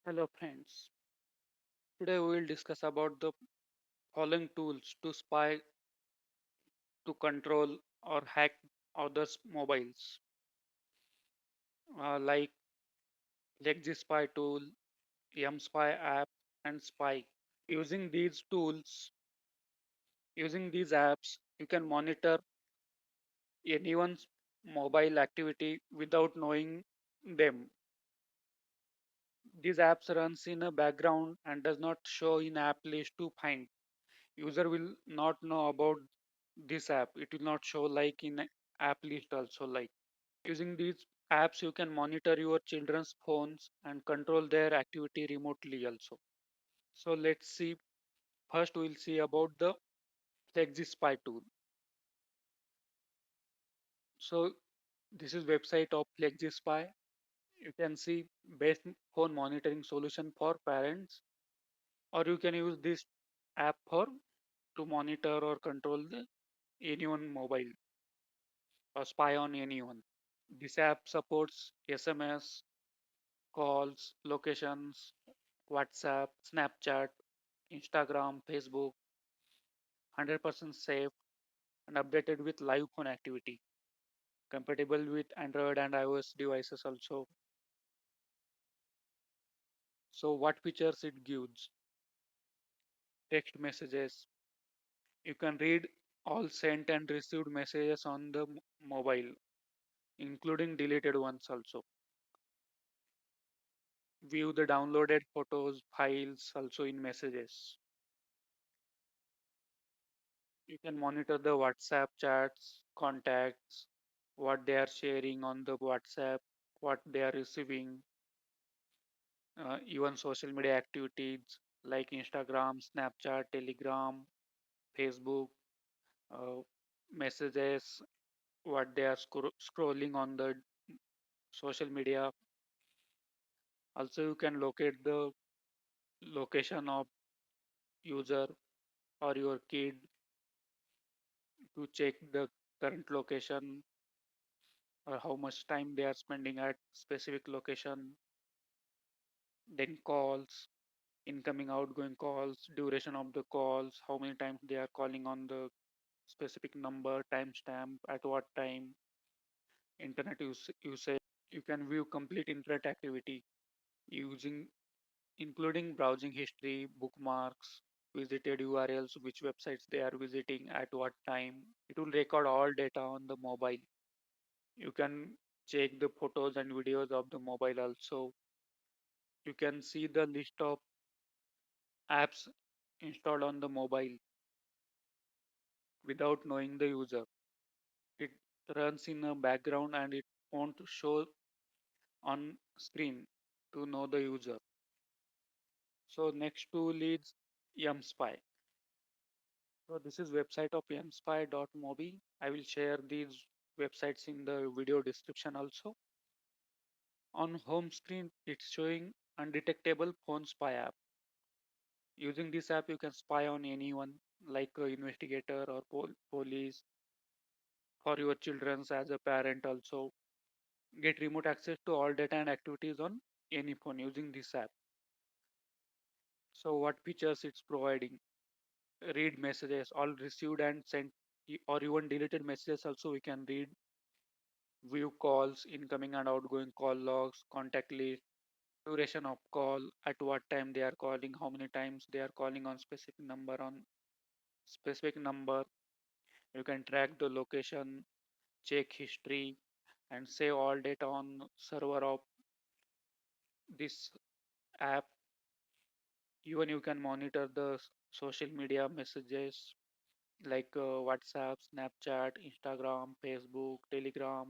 Hello friends. Today we will discuss about the following tools to spy, to control or hack others' mobiles, like FlexiSpy tool, mSpy app, and Spy. Using these tools, using these apps, you can monitor anyone's mobile activity without knowing them. These apps runs in a background and does not show in app list to find. User will not know about this app. It will not show like in app list also like. Using these apps you can monitor your children's phones and control their activity remotely also. So let's see. First we'll see about the FlexiSpy tool. So this is website of FlexiSpy. You can see best phone monitoring solution for parents, or you can use this app for to monitor or control the anyone mobile or spy on anyone. This app supports SMS, calls, locations, WhatsApp, Snapchat, Instagram, Facebook, 100% safe and updated with live phone activity. Compatible with Android and iOS devices also. So what features it gives? Text messages. You can read all sent and received messages on the mobile, including deleted ones also. View the downloaded photos, files also in messages. You can monitor the WhatsApp chats, contacts, what they are sharing on the WhatsApp, what they are receiving, even social media activities like Instagram, Snapchat, Telegram, Facebook, uh, messages, what they are scrolling on the social media. Also, you can locate the location of user or your kid to check the current location or how much time they are spending at specific location. Then calls, incoming outgoing calls, duration of the calls, how many times they are calling on the specific number, timestamp, at what time, internet usage. You can view complete internet activity using including browsing history, bookmarks, visited URLs, which websites they are visiting at what time. It will record all data on the mobile. You can check the photos and videos of the mobile also. You can see the list of apps installed on the mobile without knowing the user. It runs in a background and it won't show on screen to know the user. So next tool is mSpy. So this is website of mspy.mobi. I will share these websites in the video description also. On home screen, it's showing undetectable phone spy app. Using this app, you can spy on anyone like a investigator or police for your children's as a parent also. Get remote access to all data and activities on any phone using this app. So what features it's providing? Read messages, all received and sent or even deleted messages also we can read. View calls, incoming and outgoing call logs, contact list, duration of call, at what time they are calling, how many times they are calling on specific number. You can track the location, check history, and save all data on server of this app. Even you can monitor the social media messages like WhatsApp, Snapchat, Instagram, Facebook, Telegram,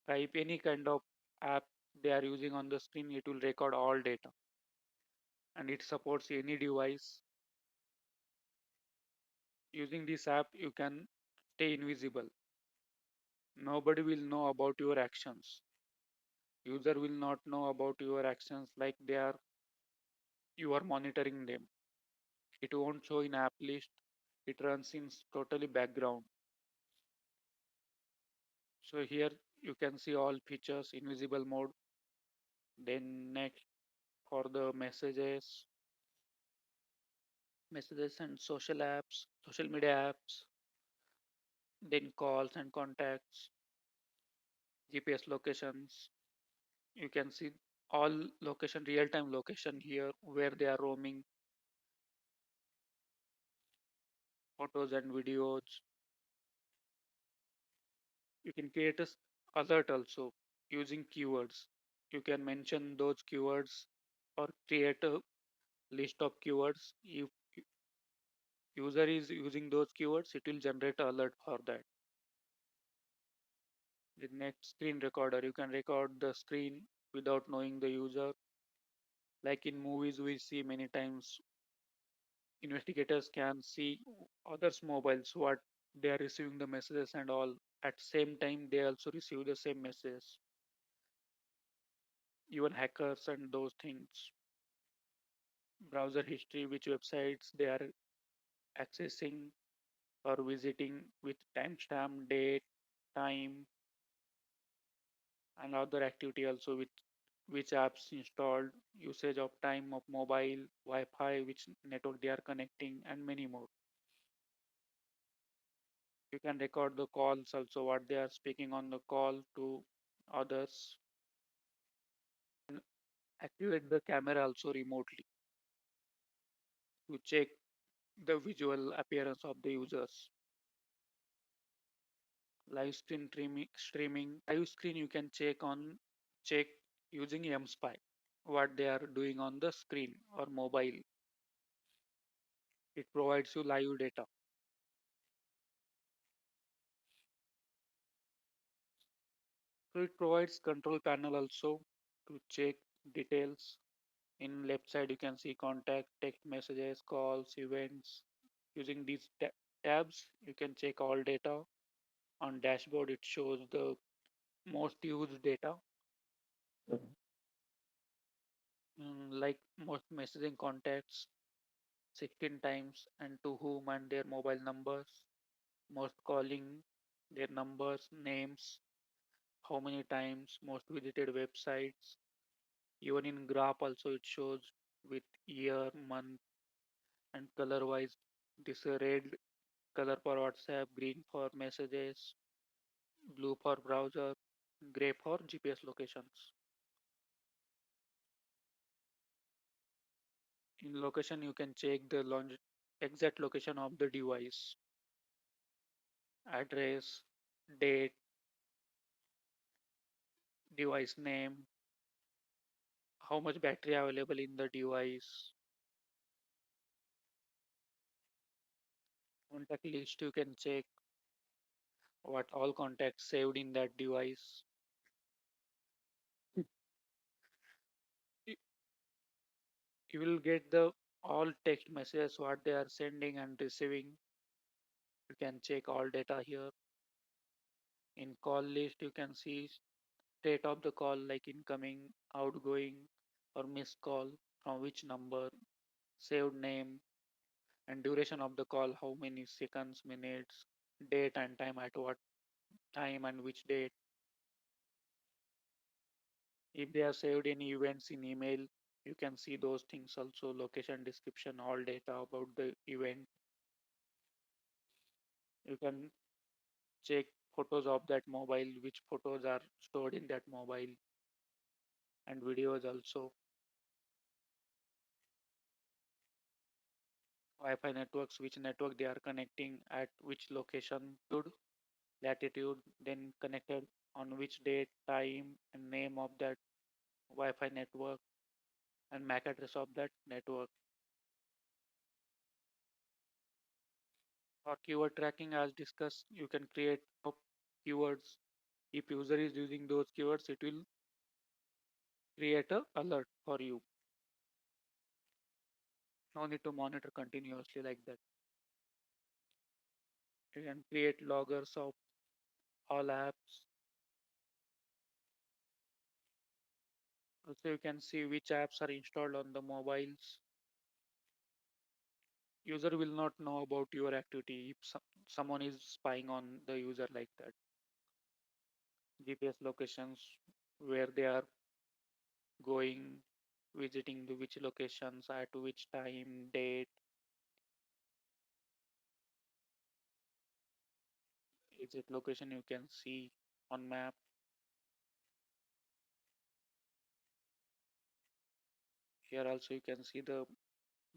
Skype, any kind of app they are using on the screen, it will record all data and it supports any device. Using this app, you can stay invisible. Nobody will know about your actions. User will not know about your actions like you are monitoring them. It won't show in app list. It runs in totally background. So here you can see all features, invisible mode. Then next, for the messages and social media apps, then calls and contacts, GPS locations. You can see all location, real-time location here, where they are roaming, photos and videos. You can create a alert also using keywords. You can mention those keywords or create a list of keywords. If user is using those keywords, it will generate an alert for that. The next screen recorder, you can record the screen without knowing the user. Like in movies, we see many times investigators can see others' mobiles, what they are receiving the messages and all. At same time, they also receive the same messages. Even hackers and those things. Browser history, which websites they are accessing or visiting with timestamp, date, time, and other activity also with which apps installed, usage of time of mobile, Wi-Fi, which network they are connecting, and many more. You can record the calls also, what they are speaking on the call to others. Activate the camera also remotely to check the visual appearance of the users. Live screen you can check using mSpy what they are doing on the screen or mobile. It provides you live data. So it provides control panel also to check details. In left side you can see contact, text messages, calls, events. Using these tabs you can check all data. On dashboard it shows the most used data, like most messaging contacts 16 times and to whom and their mobile numbers, most calling, their numbers, names, how many times, most visited websites. Even in graph also it shows with year, month and color wise. This red color for WhatsApp, green for messages, blue for browser, gray for GPS locations. In location you can check the exact location of the device, address, date, device name, how much battery available in the device. Contact list you can check what all contacts saved in that device. You you will get the all text messages what they are sending and receiving. You can check all data here. In call list you can see state of the call like incoming, outgoing or missed call, from which number, saved name and duration of the call, how many seconds, minutes, date and time, at what time and which date. If they have saved any events in email, you can see those things also, location, description, all data about the event. You can check photos of that mobile, which photos are stored in that mobile, and videos also. Wi-Fi networks, which network they are connecting at which location, latitude, then connected on which date, time, and name of that Wi-Fi network, and MAC address of that network. For keyword tracking, as discussed, you can create keywords. If user is using those keywords, it will create a alert for you. No need to monitor continuously like that. You can create loggers of all apps. Also, you can see which apps are installed on the mobiles. User will not know about your activity if someone is spying on the user like that. GPS locations, where they are going, visiting the which locations at which time, date, exit location you can see on map. Here also you can see the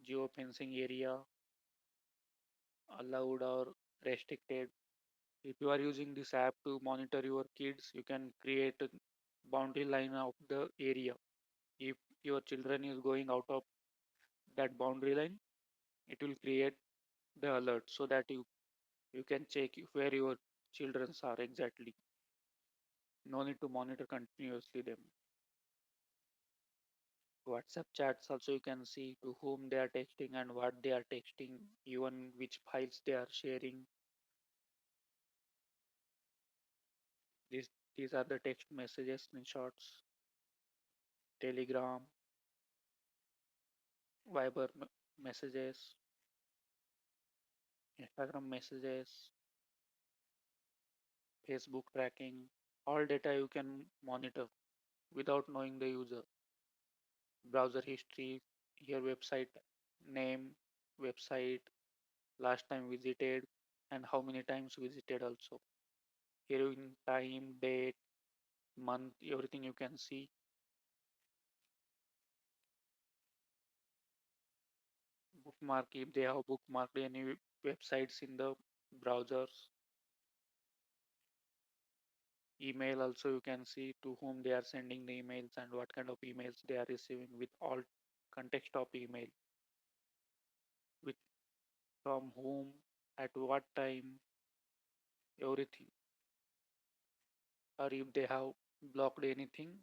geofencing area allowed or restricted. If you are using this app to monitor your kids, you can create a boundary line of the area. If your children is going out of that boundary line, it will create the alert so that you can check where your children are exactly. No need to monitor continuously them. WhatsApp chats also you can see to whom they are texting and what they are texting, even which files they are sharing. These are the text messages screenshots. Telegram, Viber messages, Instagram messages, Facebook tracking. All data you can monitor without knowing the user. Browser history, your website name, website, last time visited, and how many times visited also. Here in time, date, month, everything you can see. Bookmark if they have bookmarked any websites in the browsers. Email also you can see to whom they are sending the emails and what kind of emails they are receiving with all context of email, with from whom, at what time, everything. Or if they have blocked anything,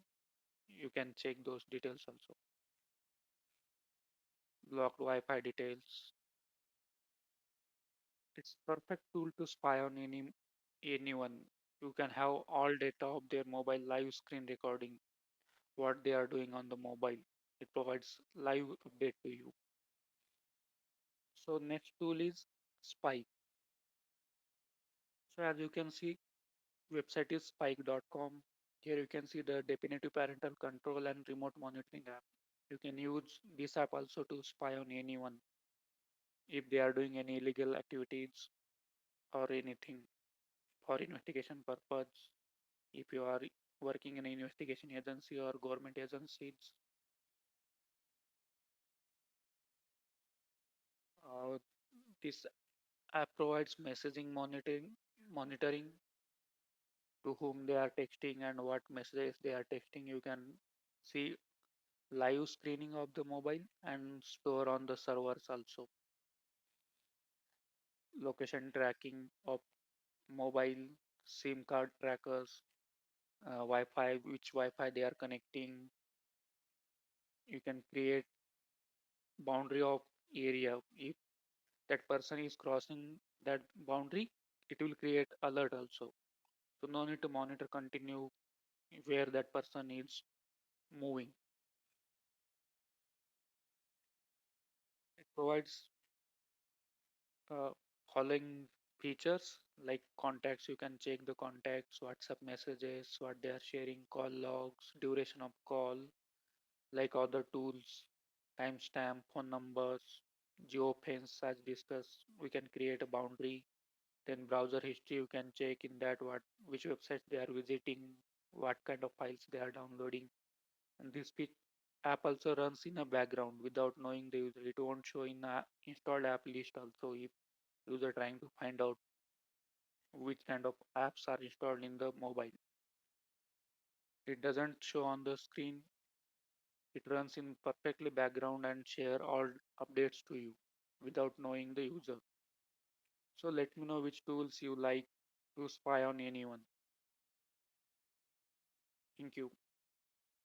you can check those details also. Blocked Wi-Fi details. It's perfect tool to spy on anyone. You can have all data of their mobile live screen recording, what they are doing on the mobile. It provides live update to you. So next tool is Spy. So as you can see, website is spike.com. Here you can see the definitive parental control and remote monitoring app. You can use this app also to spy on anyone if they are doing any illegal activities or anything for investigation purpose. If you are working in an investigation agency or government agencies, uh, this app provides messaging monitoring to whom they are texting and what messages they are texting. You can see live screening of the mobile and store on the servers also. Location tracking of mobile, SIM card trackers, Wi-Fi, which Wi-Fi they are connecting. You can create boundary of area. If that person is crossing that boundary, it will create alert also. So no need to monitor continue where that person is moving. It provides uh, following features like contacts. You can check the contacts, WhatsApp messages, what they are sharing, call logs, duration of call, like other tools, timestamp, phone numbers, geofence as discussed. We can create a boundary. Then browser history, you can check in that what which websites they are visiting, what kind of files they are downloading. And this app also runs in a background without knowing the user. It won't show in a installed app list also if user trying to find out which kind of apps are installed in the mobile. It doesn't show on the screen. It runs in perfectly background and share all updates to you without knowing the user. So let me know which tools you like to spy on anyone. Thank you.